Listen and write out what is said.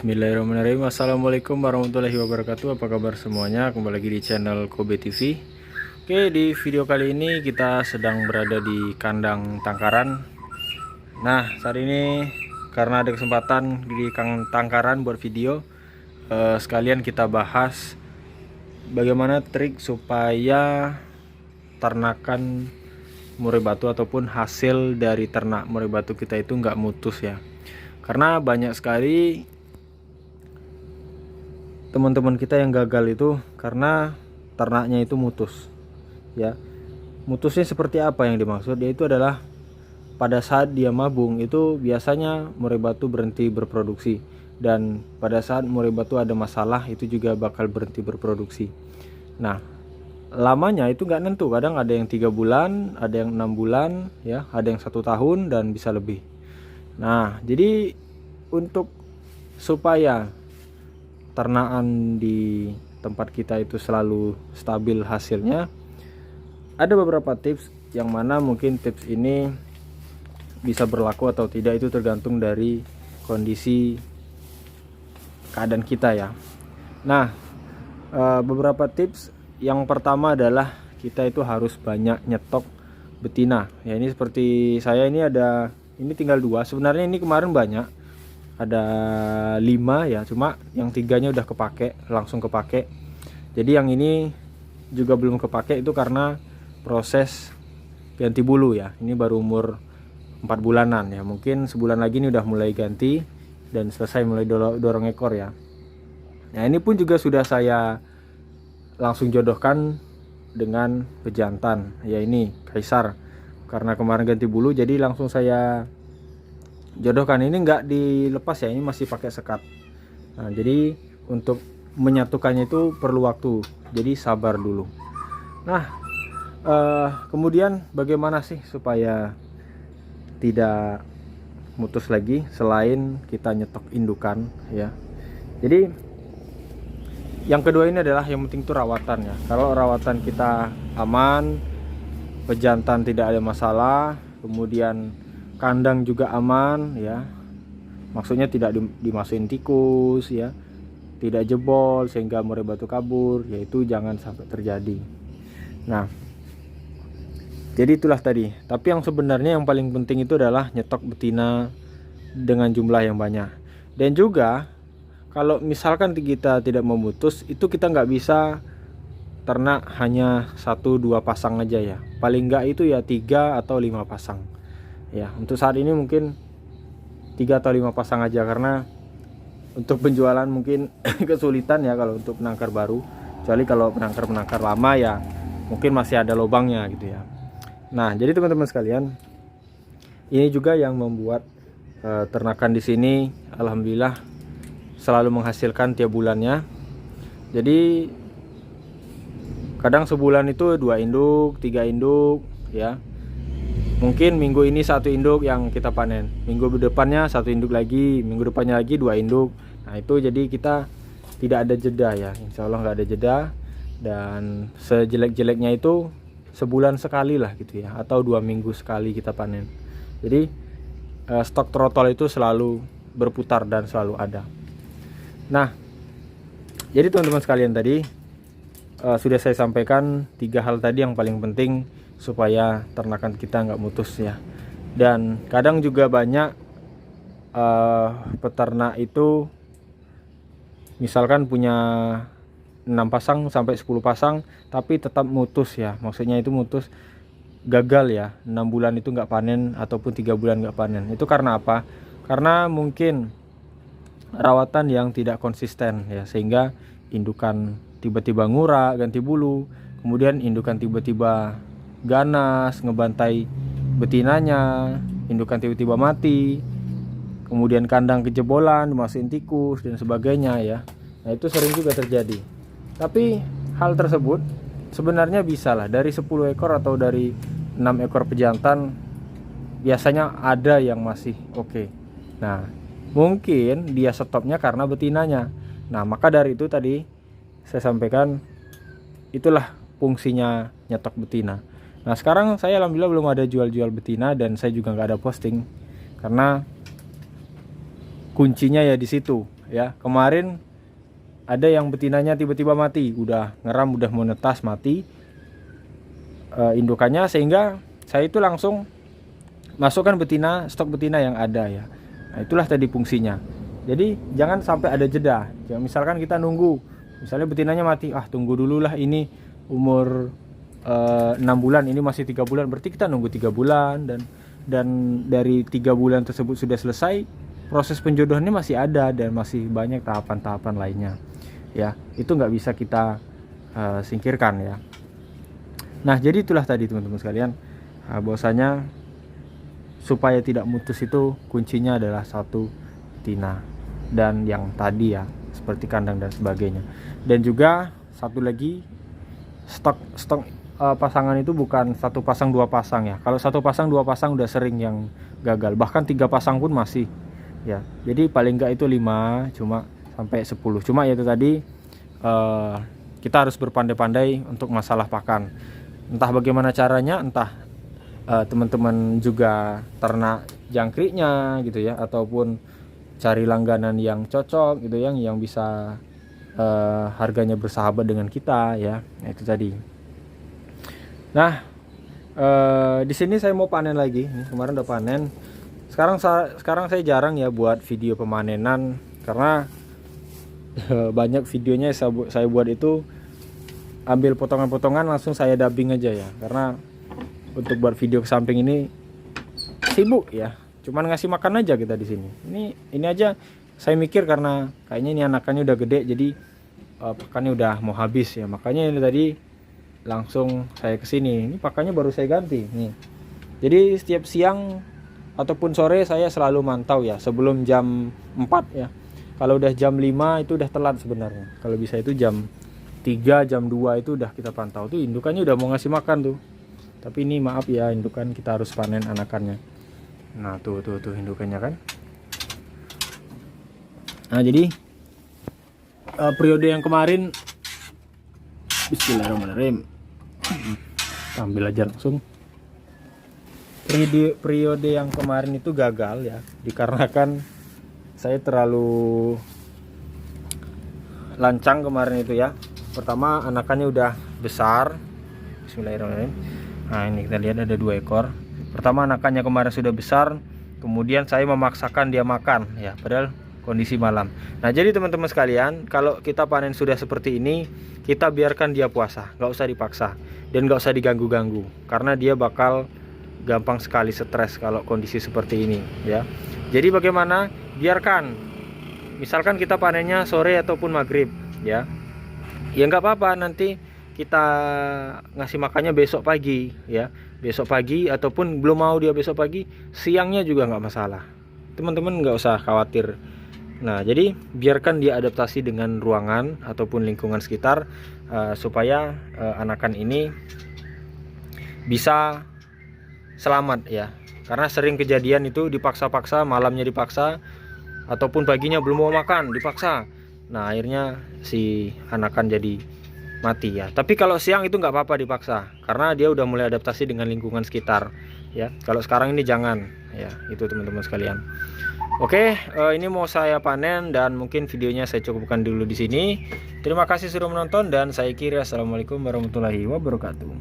Bismillahirrahmanirrahim. Assalamualaikum warahmatullahi wabarakatuh. Apa kabar semuanya? Kembali lagi di channel Kobe TV. Oke, di video kali ini kita sedang berada di kandang tangkaran. Nah, saat ini karena ada kesempatan di tangkaran buat video, sekalian kita bahas bagaimana trik supaya ternakan murai batu ataupun hasil dari ternak murai batu kita itu nggak mutus ya. Karena banyak sekali teman-teman kita yang gagal itu karena ternaknya itu mutus ya. Mutusnya seperti apa yang dimaksud? Yaitu adalah pada saat dia mabung itu biasanya murai batu berhenti berproduksi, dan pada saat murai batu ada masalah itu juga bakal berhenti berproduksi. Nah, lamanya itu nggak nentu, kadang ada yang 3 bulan, ada yang 6 bulan ya, ada yang 1 tahun dan bisa lebih. Nah, jadi untuk supaya ternakan di tempat kita itu selalu stabil hasilnya, ada beberapa tips yang mana mungkin tips ini bisa berlaku atau tidak itu tergantung dari kondisi keadaan kita ya. Nah, beberapa tips yang pertama adalah kita itu harus banyak nyetok betina ya. Ini seperti saya ini tinggal 2, sebenarnya ini kemarin banyak, ada 5 ya, cuma yang 3-nya udah langsung kepake. Jadi yang ini juga belum kepake itu karena proses ganti bulu ya. Ini baru umur 4 bulanan ya, mungkin sebulan lagi ini udah mulai ganti dan selesai mulai dorong ekor ya. Nah, ini pun juga sudah saya langsung jodohkan dengan pejantan ya, ini Kaisar. Karena kemarin ganti bulu jadi langsung saya jodohkan. Ini enggak dilepas ya, ini masih pakai sekat. Nah, jadi untuk menyatukannya itu perlu waktu, jadi sabar dulu. Nah, kemudian bagaimana sih supaya tidak mutus lagi selain kita nyetok indukan ya. Jadi yang kedua ini adalah yang penting itu rawatan ya. Kalau rawatan kita aman, pejantan tidak ada masalah, kemudian kandang juga aman ya, maksudnya tidak dimasukin tikus ya, tidak jebol sehingga murai batu kabur, yaitu jangan sampai terjadi. Nah, jadi itulah tadi. Tapi yang sebenarnya yang paling penting itu adalah nyetok betina dengan jumlah yang banyak. Dan juga kalau misalkan kita tidak memutus, itu kita nggak bisa ternak hanya 1-2 pasang aja ya, paling nggak itu ya 3 atau 5 pasang ya. Untuk saat ini mungkin 3 atau 5 pasang aja, karena untuk penjualan mungkin kesulitan ya kalau untuk penangkar baru, kecuali kalau penangkar lama ya mungkin masih ada lubangnya gitu ya. Nah, jadi teman-teman sekalian, ini juga yang membuat ternakan di sini alhamdulillah selalu menghasilkan tiap bulannya. Jadi kadang sebulan itu 2 induk, 3 induk ya. Mungkin minggu ini 1 induk yang kita panen, minggu depannya 1 induk lagi, minggu depannya lagi 2 induk. Nah, itu jadi kita tidak ada jeda ya, insya Allah nggak ada jeda. Dan sejelek-jeleknya itu sebulan sekali lah gitu ya, atau 2 minggu sekali kita panen. Jadi stok trotol itu selalu berputar dan selalu ada. Nah, jadi teman-teman sekalian, tadi sudah saya sampaikan 3 hal tadi yang paling penting supaya ternakan kita nggak mutus ya. Dan kadang juga banyak peternak itu misalkan punya 6 pasang sampai 10 pasang tapi tetap mutus ya. Maksudnya itu mutus gagal ya, 6 bulan itu nggak panen ataupun 3 bulan nggak panen. Itu karena apa? Karena mungkin rawatan yang tidak konsisten ya, sehingga indukan tiba-tiba ngurak, ganti bulu, kemudian indukan tiba-tiba ganas, ngebantai betinanya, indukan tiba-tiba mati, kemudian kandang kejebolan, dimasukin tikus dan sebagainya ya. Nah, itu sering juga terjadi. Tapi hal tersebut sebenarnya bisa lah, dari 10 ekor atau dari 6 ekor pejantan biasanya ada yang masih oke. Nah, mungkin dia stopnya karena betinanya. Nah, maka dari itu tadi saya sampaikan itulah fungsinya nyetok betina. Nah, sekarang saya alhamdulillah belum ada jual-jual betina dan saya juga nggak ada posting karena kuncinya ya di situ ya. Kemarin ada yang betinanya tiba-tiba mati, udah ngeram, udah mau netas, mati indukannya, sehingga saya itu langsung masukkan betina, stok betina yang ada ya. Nah, itulah tadi fungsinya. Jadi jangan sampai ada jeda. Ya, misalkan kita nunggu, misalnya betinanya mati, tunggu dulu lah, ini umur 6 bulan, ini masih 3 bulan, berarti kita nunggu 3 bulan, dan dari 3 bulan tersebut sudah selesai, proses penjodohannya masih ada dan masih banyak tahapan-tahapan lainnya ya. Itu nggak bisa kita singkirkan ya. Nah, jadi itulah tadi teman-teman sekalian, bahwasanya supaya tidak mutus itu kuncinya adalah satu, betina, dan yang tadi ya seperti kandang dan sebagainya. Dan juga satu lagi, stok pasangan itu bukan satu pasang dua pasang ya. Kalau satu pasang dua pasang udah sering yang gagal, bahkan 3 pasang pun masih ya. Jadi paling enggak itu 5, cuma sampai 10. Cuma ya itu tadi, kita harus berpandai-pandai untuk masalah pakan. Entah bagaimana caranya, entah teman-teman juga ternak jangkriknya gitu ya, ataupun cari langganan yang cocok gitu, yang bisa harganya bersahabat dengan kita ya. Nah, itu tadi. Nah, di sini saya mau panen lagi. Kemarin udah panen. Sekarang saya jarang ya buat video pemanenan, karena banyak videonya saya buat itu ambil potongan-potongan langsung saya dubbing aja ya, karena untuk buat video ke samping ini sibuk ya, cuman ngasih makan aja kita di sini. Ini aja saya mikir, karena kayaknya ini anakannya udah gede, jadi pakannya udah mau habis ya, makanya ini tadi langsung saya kesini. Ini pakannya baru saya ganti nih. Jadi setiap siang ataupun sore saya selalu mantau ya, sebelum jam 4 ya. Kalau udah jam 5 itu udah telat sebenarnya. Kalau bisa itu jam 3, jam 2 itu udah kita pantau tuh, indukannya udah mau ngasih makan tuh. Tapi ini maaf ya, indukan kita harus panen anakannya. Nah tuh indukannya kan. Nah jadi periode yang kemarin, bismillahirrahmanirrahim, ambil aja langsung. Periode yang kemarin itu gagal ya, dikarenakan saya terlalu lancang kemarin itu ya. Pertama, anakannya udah besar. Bismillahirrahmanirrahim. Nah ini kita lihat ada 2 ekor. Pertama, anakannya kemarin sudah besar, kemudian saya memaksakan dia makan ya, padahal kondisi malam. Nah jadi teman-teman sekalian, kalau kita panen sudah seperti ini, kita biarkan dia puasa, nggak usah dipaksa dan nggak usah diganggu-ganggu, karena dia bakal gampang sekali stres kalau kondisi seperti ini ya. Jadi bagaimana? Biarkan, misalkan kita panennya sore ataupun maghrib ya, ya nggak apa-apa, nanti kita ngasih makannya besok pagi ya, besok pagi, ataupun belum mau dia besok pagi, siangnya juga nggak masalah, teman-teman nggak usah khawatir. Nah jadi biarkan dia adaptasi dengan ruangan ataupun lingkungan sekitar, supaya anakan ini bisa selamat ya. Karena sering kejadian itu dipaksa-paksa, malamnya dipaksa, ataupun paginya belum mau makan dipaksa. Nah akhirnya si anakan jadi mati ya. Tapi kalau siang itu nggak apa-apa dipaksa, karena dia udah mulai adaptasi dengan lingkungan sekitar ya. Kalau sekarang ini jangan ya, itu teman-teman sekalian. Oke, ini mau saya panen dan mungkin videonya saya cukupkan dulu di sini. Terima kasih sudah menonton dan saya kira assalamualaikum warahmatullahi wabarakatuh.